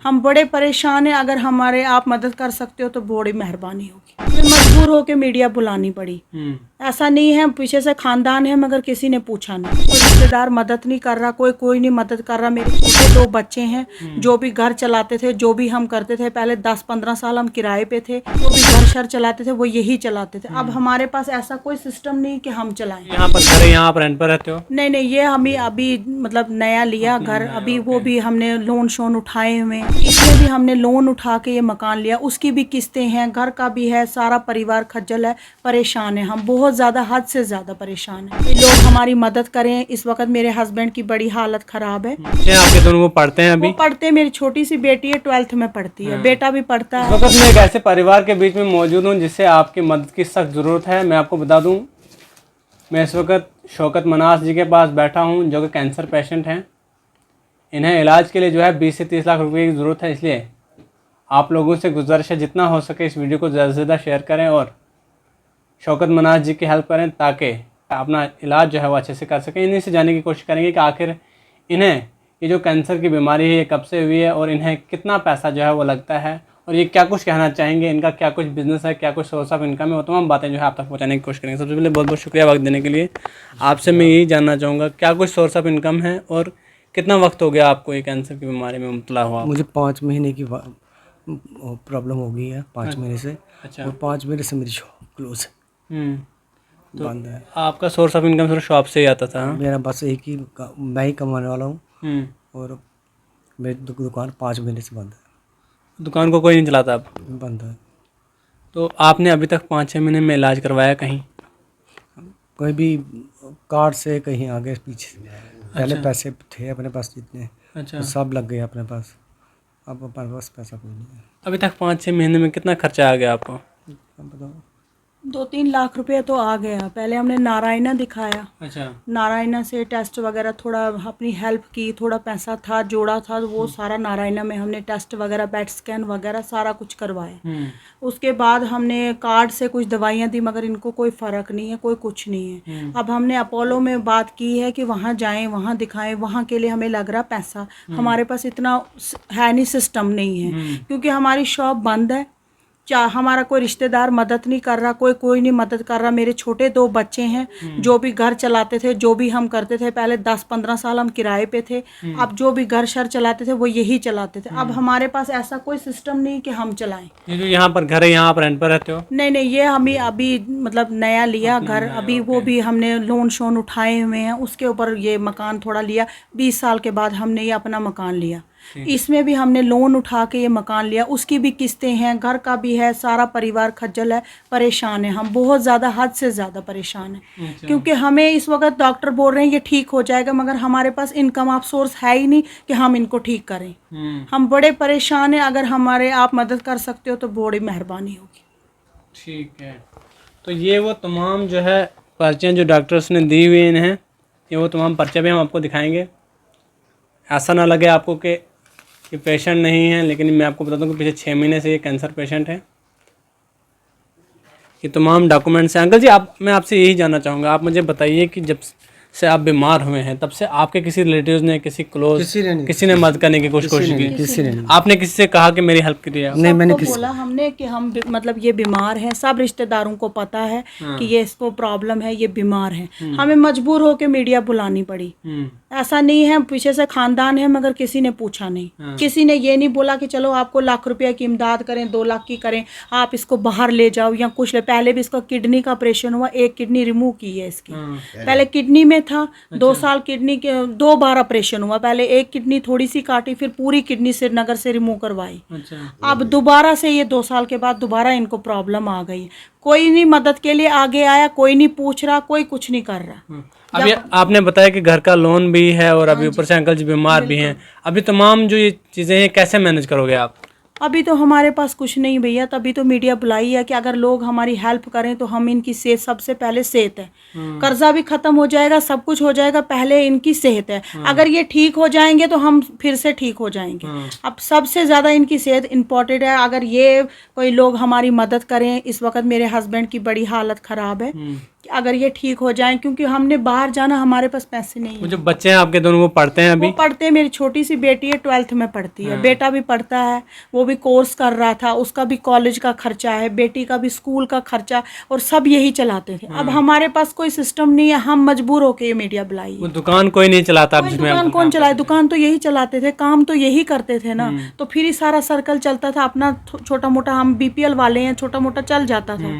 हम बड़े परेशान हैं। अगर हमारे आप मदद कर सकते हो तो बड़ी मेहरबानी होगी। हमें मजबूर होकर मीडिया बुलानी पड़ी। ऐसा नहीं है, पीछे से खानदान है मगर किसी ने पूछा नहीं, कोई रिश्तेदार मदद नहीं कर रहा, कोई नहीं मदद कर रहा। मेरे छोटे 2 बच्चे हैं जो भी घर चलाते थे, जो भी हम करते थे, पहले 10-15 साल हम किराए पे थे, जो भी घर शर चलाते थे वो यही चलाते थे। अब हमारे पास ऐसा कोई सिस्टम नहीं कि हम चलाएं। यहाँ पर घर है, यहाँ आप रेंट पर रहते हो? नहीं, ये हमें अभी मतलब नया लिया घर, अभी वो भी हमने लोन शोन उठाए हुए हैं। इसमें भी हमने लोन उठा के ये मकान लिया, उसकी भी किस्तें हैं, घर का भी है, सारा परिवार खज्जल है, परेशान है। हम बहुत ज़्यादा, हद से ज़्यादा परेशान हैं। ये लोग हमारी मदद करें। इस वक्त मेरे हस्बैंड की बड़ी हालत ख़राब है। आपके दोनों वो पढ़ते हैं अभी? वो पढ़ते हैं, मेरी छोटी सी बेटी है 12th में पढ़ती है, बेटा भी पढ़ता है। इस वक्त मैं एक ऐसे परिवार के बीच में मौजूद हूँ जिससे आपकी मदद की सख्त ज़रूरत है। मैं आपको बता दूँ, मैं इस वक्त शौकत मनास जी के पास बैठा हूँ जो कि कैंसर पेशेंट हैं। इन्हें इलाज के लिए जो है 20 से 30 लाख रुपए की ज़रूरत है। इसलिए आप लोगों से गुजारिश है, जितना हो सके इस वीडियो को ज़्यादा से ज़्यादा शेयर करें और शौकत मनास जी की हेल्प करें ताकि अपना इलाज जो है वो अच्छे से कर सकें। इन्हीं से जानने की कोशिश करेंगे कि आखिर इन्हें ये जो कैंसर की बीमारी है ये कब से हुई है और इन्हें कितना पैसा जो है वो लगता है और ये क्या कुछ कहना चाहेंगे, इनका क्या कुछ बिजनेस है, क्या कुछ सोर्स ऑफ इनकम है, वो तमाम बातें जो है आप तक पहुंचाने की कोशिश करेंगे। सबसे पहले बहुत बहुत शुक्रिया वक्त देने के लिए। आपसे मैं यही जानना चाहूँगा क्या कुछ सोर्स ऑफ इनकम है और कितना वक्त हो गया आपको ये कैंसर की बीमारी में मुब्तला हुआ? मुझे 5 महीने की प्रॉब्लम हो गई है, 5 महीने से। अच्छा। और 5 महीने से मेरी शॉप क्लोज है, तो बंद है। आपका सोर्स ऑफ इनकम सिर्फ शॉप से ही आता था? मेरा बस एक ही मैं ही कमाने वाला हूँ और मेरी दुकान 5 महीने से बंद है। दुकान को कोई नहीं चलाता अब? बंद है। तो आपने अभी तक 5-6 महीने में इलाज करवाया कहीं? कोई भी कार्ड से कहीं आगे पीछे। पहले पैसे थे अपने पास जितने, अच्छा। तो सब लग गए अपने पास। अब अपने पास पैसा कोई नहीं है। अभी तक 5-6 महीने में कितना खर्चा आ गया आपको? अब बताओ। 2-3 लाख रुपए तो आ गया। पहले हमने नारायणा दिखाया, अच्छा। नारायणा से टेस्ट वगैरह थोड़ा अपनी हेल्प की, थोड़ा पैसा था जोड़ा था, वो सारा नारायणा में हमने टेस्ट वगैरह, पेट स्कैन वगैरह सारा कुछ करवाया। उसके बाद हमने कार्ड से कुछ दवाइयाँ दी मगर इनको कोई फ़र्क नहीं है, कोई कुछ नहीं है। अब हमने अपोलो में बात की है कि वहाँ जाएं, वहाँ दिखाएं, वहाँ के लिए हमें लग रहा पैसा, हमारे पास इतना है नहीं, सिस्टम नहीं है, क्योंकि हमारी शॉप बंद है। हमारा कोई रिश्तेदार मदद नहीं कर रहा, कोई नहीं मदद कर रहा। मेरे छोटे 2 बच्चे हैं जो भी घर चलाते थे, जो भी हम करते थे, पहले 10-15 साल हम किराए पे थे, अब जो भी घर शर चलाते थे वो यही चलाते थे। अब हमारे पास ऐसा कोई सिस्टम नहीं कि हम चलाएं। ये जो यहाँ पर घर है, यहाँ आप रेंट पर रहते हो? नहीं, ये हमें अभी मतलब नया लिया घर, अभी वो भी हमने लोन शोन उठाए हुए हैं, उसके ऊपर ये मकान थोड़ा लिया। 20 साल के बाद हमने ये अपना मकान लिया। इसमें भी हमने लोन उठा के ये मकान लिया, उसकी भी किस्तें हैं, घर का भी है, सारा परिवार खज्जल है, परेशान है। हम बहुत ज़्यादा, हद से ज़्यादा परेशान हैं। अच्छा। क्योंकि हमें इस वक्त डॉक्टर बोल रहे हैं ये ठीक हो जाएगा मगर हमारे पास इनकम ऑफ सोर्स है ही नहीं कि हम इनको ठीक करें। हम बड़े परेशान हैं। अगर हमारे आप मदद कर सकते हो तो बड़ी मेहरबानी होगी। ठीक है। तो ये वो तमाम जो है पर्चियाँ जो डॉक्टर्स ने दी हुई हैं, ये वो तमाम पर्चे भी हम आपको दिखाएंगे। ऐसा ना लगे आपको कि ये पेशेंट नहीं है, लेकिन मैं आपको बता दूं कि पिछले 6 महीने से ये कैंसर पेशेंट है। ये तमाम डॉक्यूमेंट्स हैं। अंकल जी, मैं आपसे यही जानना चाहूँगा, आप मुझे बताइए कि जब से आप बीमार हुए हैं तब से आपके किसी रिलेटिव्स ने, किसी क्लोज किसी ने मदद करने की कोशिश की? किसी ने नहीं। आपने किसी से कहा कि मेरी हेल्प कीजिए? नहीं, मैंने सबको बोला हमने कि हम मतलब ये बीमार है, सब रिश्तेदारों को पता है कि ये इसको प्रॉब्लम है, ये बीमार है। हमें मजबूर होकर मीडिया बुलानी पड़ी। ऐसा नहीं है, पीछे से खानदान है मगर किसी ने पूछा नहीं। किसी ने ये नहीं बोला कि चलो आपको लाख रुपए की इमदाद करें, 2 लाख की करें, आप इसको बाहर ले जाओ या कुछ ले। पहले भी इसका किडनी का ऑपरेशन हुआ, 1 किडनी रिमूव की है इसकी। पहले किडनी में था, 2 साल किडनी के 2 बार ऑपरेशन हुआ। पहले 1 किडनी थोड़ी सी काटी, फिर पूरी किडनी श्रीनगर से रिमूव करवाई। अब दोबारा से ये 2 साल के बाद दोबारा इनको प्रॉब्लम आ गई। कोई नहीं मदद के लिए आगे आया, कोई नहीं पूछ रहा, कोई कुछ नहीं कर रहा। अभी आपने बताया कि घर का लोन भी है और अभी ऊपर से अंकल जी बीमार भी हैं। अभी तमाम जो ये चीज़ें हैं कैसे मैनेज करोगे आप? अभी तो हमारे पास कुछ नहीं भैया, तभी तो मीडिया बुलाई है कि अगर लोग हमारी हेल्प करें तो हम इनकी सेहत, सबसे पहले सेहत है। कर्जा भी खत्म हो जाएगा, सब कुछ हो जाएगा, पहले इनकी सेहत है। अगर ये ठीक हो जाएंगे तो हम फिर से ठीक हो जाएंगे। अब सबसे ज़्यादा इनकी सेहत इम्पोर्टेंट है। अगर ये कोई लोग हमारी मदद करें, इस वक्त मेरे हस्बैंड की बड़ी हालत ख़राब है, कि अगर ये ठीक हो जाए, क्योंकि हमने बाहर जाना, हमारे पास पैसे नहीं वो है। जो बच्चे हैं आपके दोनों, वो पढ़ते हैं अभी? वो पढ़ते हैं, मेरी छोटी सी बेटी है 12th में पढ़ती है, बेटा भी पढ़ता है, वो भी कोर्स कर रहा था, उसका भी कॉलेज का खर्चा है, बेटी का भी स्कूल का खर्चा, और सब यही चलाते थे। अब हमारे पास कोई सिस्टम नहीं है, हम मजबूर होके ये मीडिया बुलाई। वो दुकान कोई नहीं चलाता अब, जिसमें दुकान आप कौन चलाए? दुकान तो यही चलाते थे, काम तो यही करते थे ना, तो फिर ही सारा सर्कल चलता था अपना। छोटा मोटा, हम बीपीएल वाले हैं, छोटा मोटा चल जाता था।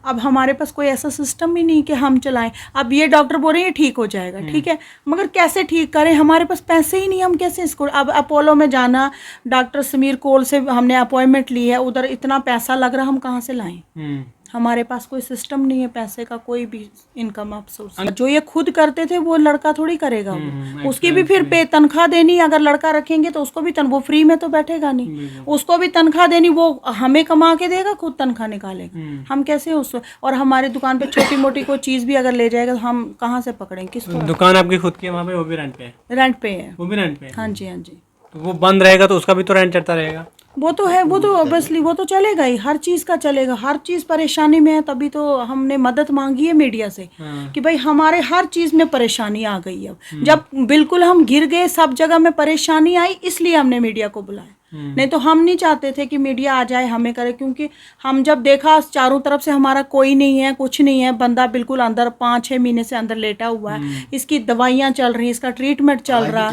अब हमारे पास कोई ऐसा सिस्टम ही नहीं कि हम चलाएं। अब ये डॉक्टर बोल रहे हैं ठीक हो जाएगा, ठीक है, मगर कैसे ठीक करें? हमारे पास पैसे ही नहीं, हम कैसे इसको? अब अपोलो में जाना, डॉक्टर समीर कोल से हमने अपॉइंटमेंट ली है, उधर इतना पैसा लग रहा, हम कहाँ से लाएं? हमारे पास कोई सिस्टम नहीं है पैसे का, कोई भी इनकम आप सोर्स। जो ये खुद करते थे वो लड़का थोड़ी करेगा, वो उसकी भी फिर पे तनख्वाह देनी। अगर लड़का रखेंगे तो उसको भी वो फ्री में तो बैठेगा नहीं, उसको भी तनख्वाह देनी, वो हमें कमा के देगा, खुद तनख्वाह निकालेगा, हम कैसे उसको? और हमारी दुकान पे छोटी मोटी कोई चीज भी अगर ले जाएगा तो हम कहाँ से पकड़ें, किसको? दुकान आपकी खुद की है वहाँ पे, वो भी रेंट पे है? रेंट पे है। वो भी रेंट पे है? हाँ जी, हाँ जी। तो वो बंद रहेगा तो उसका भी तो रेंट चढ़ता रहेगा? वो तो है, वो तो ऑब्वियसली वो तो चलेगा ही, हर चीज़ का चलेगा। हर चीज़ परेशानी में है, तभी तो हमने मदद मांगी है मीडिया से कि भाई हमारे हर चीज़ में परेशानी आ गई। अब जब बिल्कुल हम गिर गए, सब जगह में परेशानी आई, इसलिए हमने मीडिया को बुलाया। नहीं तो हम नहीं चाहते थे कि मीडिया आ जाए हमें करे, क्योंकि हम जब देखा चारों तरफ से हमारा कोई नहीं है, कुछ नहीं है, बंदा बिल्कुल अंदर 5-6 महीने से अंदर लेटा हुआ है, इसकी दवाइयाँ चल रही, इसका ट्रीटमेंट चल रहा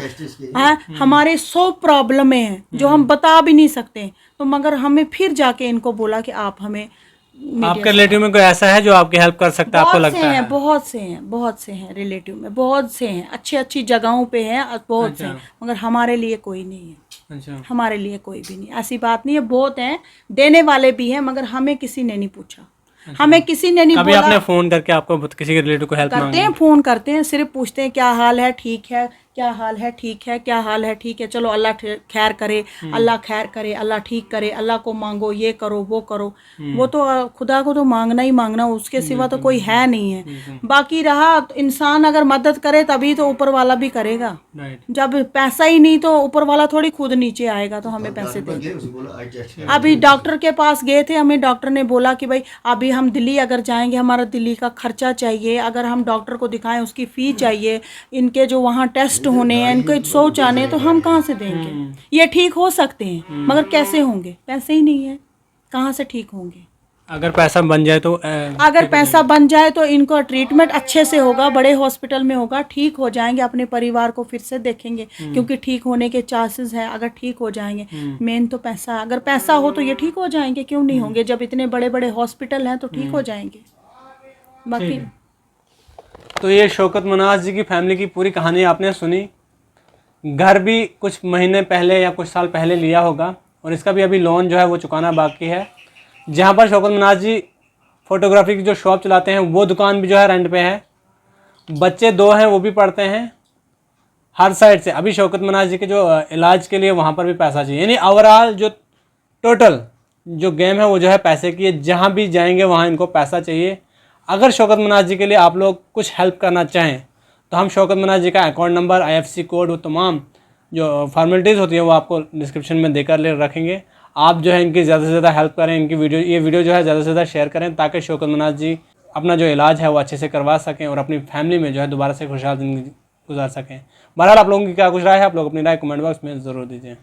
है, हमारे 100 प्रॉब्लम हैं जो हम बता भी नहीं सकते। तो मगर हमें फिर जाके इनको बोला कि आप हमें, आपके रिलेटिव में कोई ऐसा है जो आपकी हेल्प कर सकता है, आपको लगता है? बहुत से हैं रिलेटिव में, बहुत से हैं, अच्छी जगहों पे हैं, बहुत से हैं, मगर हमारे लिए कोई नहीं है। अच्छा। हमारे लिए कोई भी नहीं, ऐसी बात नहीं है, बहुत हैं, देने वाले भी हैं, मगर हमें किसी ने नहीं पूछा। हमें किसी ने नहीं कभी बोला। आपने फोन करके आपको किसी के रिलेटिव को हेल्प करते हैं, फोन करते हैं, सिर्फ पूछते हैं क्या हाल है, ठीक है, क्या हाल है, ठीक है, क्या हाल है, ठीक है, चलो अल्लाह खैर करे, अल्लाह खैर करे, अल्लाह ठीक करे, अल्लाह को मांगो, ये करो वो करो। वो तो खुदा को तो मांगना ही मांगना, उसके सिवा तो कोई है नहीं है। बाकी रहा इंसान अगर मदद करे तभी तो ऊपर वाला भी करेगा। जब पैसा ही नहीं तो ऊपर वाला थोड़ी खुद नीचे आएगा तो हमें पैसे देगा। अभी डॉक्टर के पास गए थे, हमें डॉक्टर ने बोला कि भाई अभी हम दिल्ली अगर जाएंगे, हमारा दिल्ली का खर्चा चाहिए, अगर हम डॉक्टर को दिखाएं उसकी फ़ी चाहिए, इनके जो वहाँ टेस्ट होने हैं, इनके सोच आने, तो हम कहाँ से देंगे? ये ठीक हो सकते हैं मगर कैसे होंगे? पैसे ही नहीं है, कहाँ से ठीक होंगे? अगर पैसा बन जाए तो अगर पैसा बन जाए तो इनको ट्रीटमेंट अच्छे से होगा, बड़े हॉस्पिटल में होगा, ठीक हो जाएंगे, अपने परिवार को फिर से देखेंगे, क्योंकि ठीक होने के चांसेस है। अगर ठीक हो जाएंगे, मेन तो पैसा, अगर पैसा हो तो ये ठीक हो जाएंगे, क्यों नहीं होंगे? जब इतने बड़े बड़े हॉस्पिटल हैं तो ठीक हो जाएंगे। बाकी तो ये शौकत मनाज जी की फैमिली की पूरी कहानी आपने सुनी। घर भी कुछ महीने पहले या कुछ साल पहले लिया होगा, और इसका भी अभी लोन जो है वो चुकाना बाकी है। जहाँ पर शौकत मनाज जी फ़ोटोग्राफी की जो शॉप चलाते हैं, वो दुकान भी जो है रेंट पे है। बच्चे 2 हैं, वो भी पढ़ते हैं। हर साइड से अभी शौकत मनाज जी के जो इलाज के लिए वहाँ पर भी पैसा चाहिए, यानी ओवरऑल जो टोटल जो गेम है वो जो है पैसे की है। जहाँ भी जाएंगे वहाँ इनको पैसा चाहिए। अगर शौकत मनाज जी के लिए आप लोग कुछ हेल्प करना चाहें तो हम शौकत मनाज जी का अकाउंट नंबर, IFSC कोड, वो तमाम जो फॉर्मेलिटीज़ होती है वो आपको डिस्क्रिप्शन में देकर ले रखेंगे। आप जो है इनकी ज़्यादा से ज़्यादा हेल्प करें, इनकी ये वीडियो जो है ज़्यादा से ज़्यादा शेयर करें, ताकि शौकत मनाज जी अपना जो इलाज है वो अच्छे से करवा सकें और अपनी फैमिली में जो है दोबारा से खुशहाल ज़िंदगी गुजार सकें। बहरहाल आप लोगों की क्या कुछ राय है, आप लोग अपनी राय कमेंट बॉक्स में ज़रूर दीजिए।